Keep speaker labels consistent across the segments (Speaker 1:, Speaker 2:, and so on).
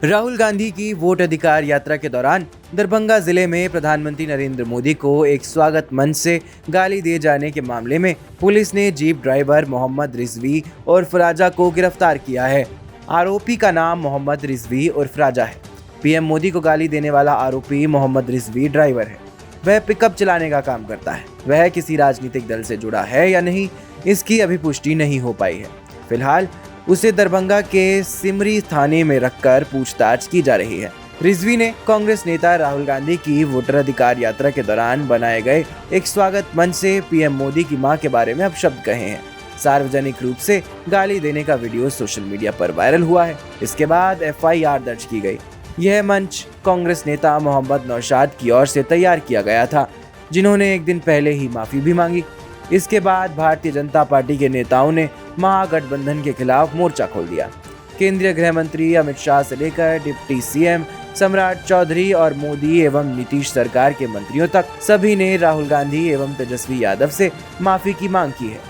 Speaker 1: राहुल गांधी की वोट अधिकार यात्रा के दौरान दरभंगा जिले में प्रधानमंत्री नरेंद्र मोदी को एक स्वागत मंच से गाली दिए जाने के मामले में पुलिस ने जीप ड्राइवर मोहम्मद रिजवी और फराजा को गिरफ्तार किया है। आरोपी का नाम मोहम्मद रिजवी और फराजा है। पीएम मोदी को गाली देने वाला आरोपी मोहम्मद रिजवी ड्राइवर है। वह पिकअप चलाने का काम करता है। वह किसी राजनीतिक दल से जुड़ा है या नहीं, इसकी अभी पुष्टि नहीं हो पाई है। फिलहाल उसे दरभंगा के सिमरी थाने में रखकर पूछताछ की जा रही है। रिजवी ने कांग्रेस नेता राहुल गांधी की वोटर अधिकार यात्रा के दौरान बनाए गए एक स्वागत मंच से पीएम मोदी की मां के बारे में अपशब्द कहे हैं। सार्वजनिक रूप से गाली देने का वीडियो सोशल मीडिया पर वायरल हुआ है। इसके बाद एफआईआर दर्ज की गई। यह मंच कांग्रेस नेता मोहम्मद नौशाद की ओर से तैयार किया गया था, जिन्होंने एक दिन पहले ही माफी भी मांगी। इसके बाद भारतीय जनता पार्टी के नेताओं ने महागठबंधन के खिलाफ मोर्चा खोल दिया। केंद्रीय गृह मंत्री अमित शाह से लेकर डिप्टी सीएम सम्राट चौधरी और मोदी एवं नीतीश सरकार के मंत्रियों तक सभी ने राहुल गांधी एवं तेजस्वी यादव से माफी की मांग की है।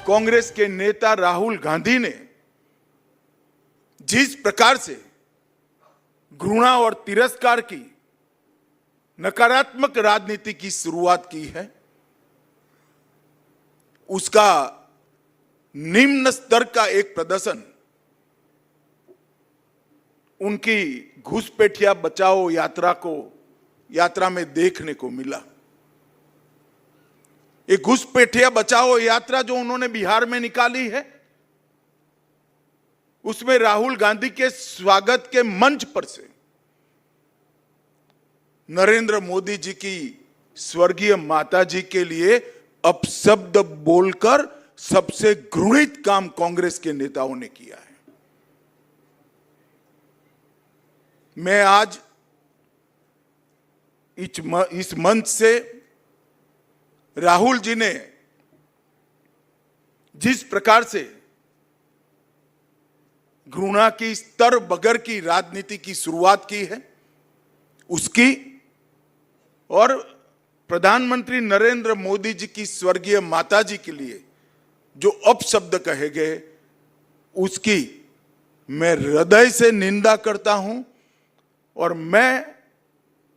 Speaker 2: कांग्रेस के नेता राहुल गांधी ने जिस प्रकार से घृणा और तिरस्कार की नकारात्मक राजनीति की शुरुआत की है, उसका निम्न स्तर का एक प्रदर्शन उनकी घुसपैठिया बचाओ यात्रा में देखने को मिला। एक घुसपैठिया बचाओ यात्रा जो उन्होंने बिहार में निकाली है, उसमें राहुल गांधी के स्वागत के मंच पर से नरेंद्र मोदी जी की स्वर्गीय माता जी के लिए अपशब्द बोलकर सबसे घृणित काम कांग्रेस के नेताओं ने किया है। मैं आज इस मंच से राहुल जी ने जिस प्रकार से घृणा की स्तर बगर की राजनीति की शुरुआत की है, उसकी और प्रधानमंत्री नरेंद्र मोदी जी की स्वर्गीय माता जी के लिए जो अपशब्द कहे गए, उसकी मैं हृदय से निंदा करता हूं। और मैं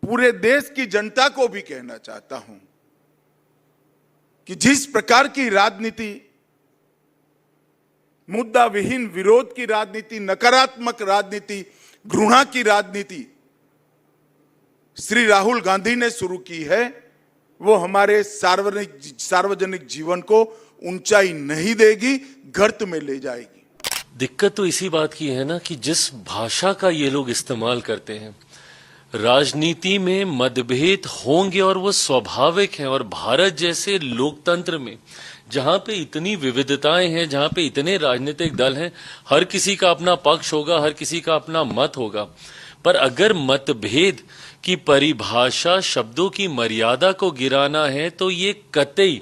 Speaker 2: पूरे देश की जनता को भी कहना चाहता हूं कि जिस प्रकार की राजनीति, मुद्दा विहीन विरोध की राजनीति, नकारात्मक राजनीति, घृणा की राजनीति श्री राहुल गांधी ने शुरू की है, वो हमारे सार्वजनिक जीवन को ऊंचाई नहीं देगी, गर्त में ले जाएगी।
Speaker 3: दिक्कत तो इसी बात की है ना कि जिस भाषा का ये लोग इस्तेमाल करते हैं, राजनीति में मतभेद होंगे और वो स्वाभाविक है। और भारत जैसे लोकतंत्र में जहां पे इतनी विविधताएं हैं, जहां पे इतने राजनीतिक दल हैं, हर किसी का अपना पक्ष होगा, हर किसी का अपना मत होगा। पर अगर मतभेद की परिभाषा शब्दों की मर्यादा को गिराना है तो ये कतई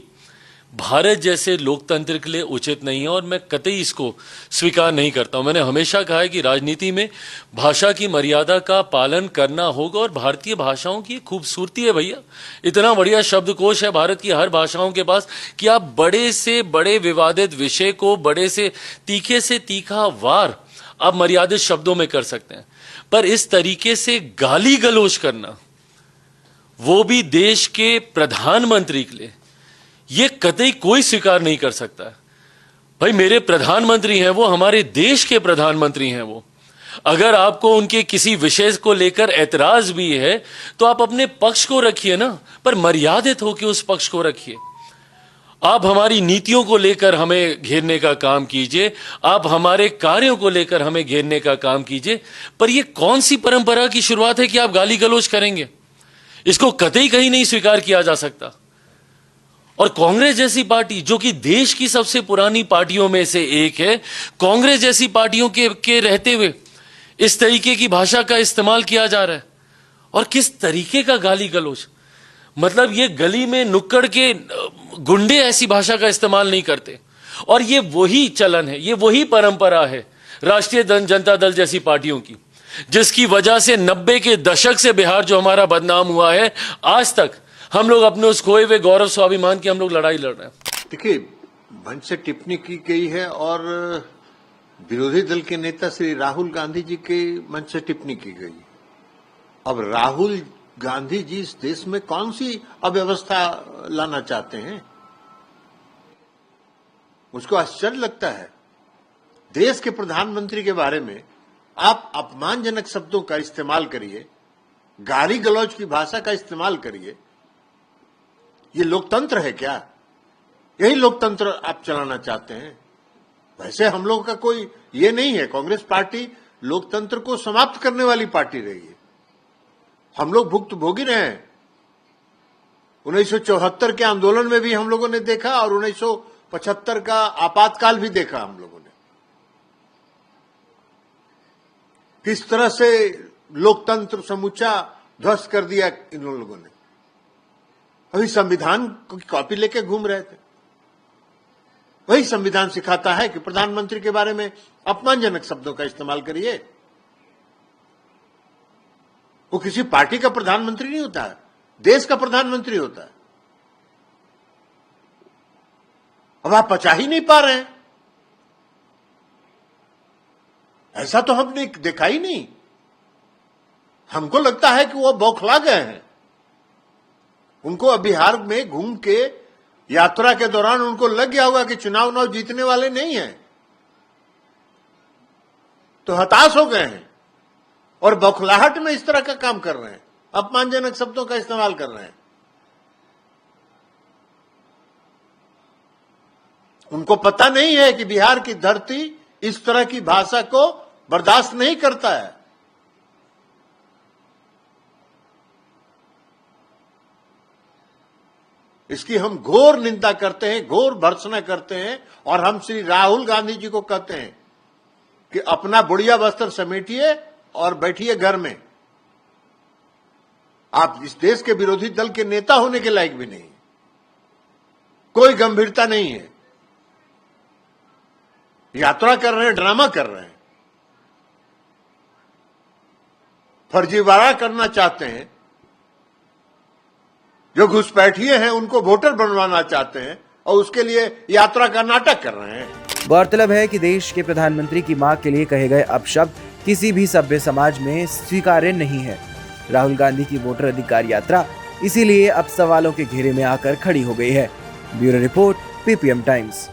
Speaker 3: भारत जैसे लोकतंत्र के लिए उचित नहीं है और मैं कतई इसको स्वीकार नहीं करता हूं। मैंने हमेशा कहा है कि राजनीति में भाषा की मर्यादा का पालन करना होगा और भारतीय भाषाओं की खूबसूरती है भैया। इतना बढ़िया शब्दकोश है भारत की हर भाषाओं के पास कि आप बड़े से बड़े विवादित विषय को बड़े से तीखा वार आप मर्यादित शब्दों में कर सकते हैं। पर इस तरीके से गाली गलौज करना, वो भी देश के प्रधानमंत्री के लिए, ये कतई कोई स्वीकार नहीं कर सकता है। भाई मेरे प्रधानमंत्री हैं वो, हमारे देश के प्रधानमंत्री हैं वो। अगर आपको उनके किसी विषय को लेकर ऐतराज भी है तो आप अपने पक्ष को रखिए ना, पर मर्यादित होकर उस पक्ष को रखिए। आप हमारी नीतियों को लेकर हमें घेरने का काम कीजिए, आप हमारे कार्यों को लेकर हमें घेरने का काम कीजिए, पर यह कौन सी परंपरा की शुरुआत है कि आप गाली गलौज करेंगे? इसको कतई कहीं नहीं स्वीकार किया जा सकता। और कांग्रेस जैसी पार्टी जो कि देश की सबसे पुरानी पार्टियों में से एक है, कांग्रेस जैसी पार्टियों के रहते हुए इस तरीके की भाषा का इस्तेमाल किया जा रहा है। और किस तरीके का गाली गलौज, मतलब ये गली में नुक्कड़ के गुंडे ऐसी भाषा का इस्तेमाल नहीं करते। और ये वही चलन है, ये वही परंपरा है राष्ट्रीय जनता दल जैसी पार्टियों की, जिसकी वजह से 90 के दशक से बिहार जो हमारा बदनाम हुआ है, आज तक हम लोग अपने उस खोए हुए गौरव स्वाभिमान की हम लोग लड़ाई लड़ रहे हैं।
Speaker 4: देखिए, मंच से टिप्पणी की गई है और विरोधी दल के नेता श्री राहुल गांधी जी के मंच से टिप्पणी की गई। अब राहुल गांधी जी इस देश में कौन सी अव्यवस्था लाना चाहते हैं? मुझको आश्चर्य लगता है। देश के प्रधानमंत्री के बारे में आप अपमानजनक शब्दों का इस्तेमाल करिए, गाली गलौज की भाषा का इस्तेमाल करिए। ये लोकतंत्र है क्या? यही लोकतंत्र आप चलाना चाहते हैं? वैसे हम लोगों का कोई ये नहीं है। कांग्रेस पार्टी लोकतंत्र को समाप्त करने वाली पार्टी रही है। हम लोग भुक्तभोगी रहे हैं। 1974 के आंदोलन में भी हम लोगों ने देखा और 1975 का आपातकाल भी देखा हम लोगों ने, किस तरह से लोकतंत्र समूचा ध्वस्त कर दिया इन लोगों ने। अभी संविधान की कॉपी लेके घूम रहे थे। वही संविधान सिखाता है कि प्रधानमंत्री के बारे में अपमानजनक शब्दों का इस्तेमाल करिए। वो किसी पार्टी का प्रधानमंत्री नहीं होता है, देश का प्रधानमंत्री होता है। अब आप पचा ही नहीं पा रहे हैं। ऐसा तो हमने देखा ही नहीं। हमको लगता है कि वो बौखला गए हैं। उनको बिहार में घूम के यात्रा के दौरान उनको लग गया होगा कि चुनाव जीतने वाले नहीं हैं, तो हताश हो गए हैं और बौखलाहट में इस तरह का काम कर रहे हैं, अपमानजनक शब्दों का इस्तेमाल कर रहे हैं। उनको पता नहीं है कि बिहार की धरती इस तरह की भाषा को बर्दाश्त नहीं करता है। इसकी हम घोर निंदा करते हैं, घोर भर्त्सना करते हैं और हम श्री राहुल गांधी जी को कहते हैं कि अपना बुढ़िया वस्त्र समेटिए और बैठिए घर में। आप इस देश के विरोधी दल के नेता होने के लायक भी नहीं, कोई गंभीरता नहीं है। यात्रा कर रहे हैं, ड्रामा कर रहे हैं, फर्जीवाड़ा करना चाहते हैं। जो घुसपैठिए हैं उनको वोटर बनवाना चाहते हैं और उसके लिए यात्रा का नाटक कर रहे हैं।
Speaker 1: गौरतलब है कि देश के प्रधानमंत्री की मां के लिए कहे गए अपशब्द किसी भी सभ्य समाज में स्वीकार्य नहीं है। राहुल गांधी की वोटर अधिकार यात्रा इसीलिए अब सवालों के घेरे में आकर खड़ी हो गई है। Bureau report, ppm times.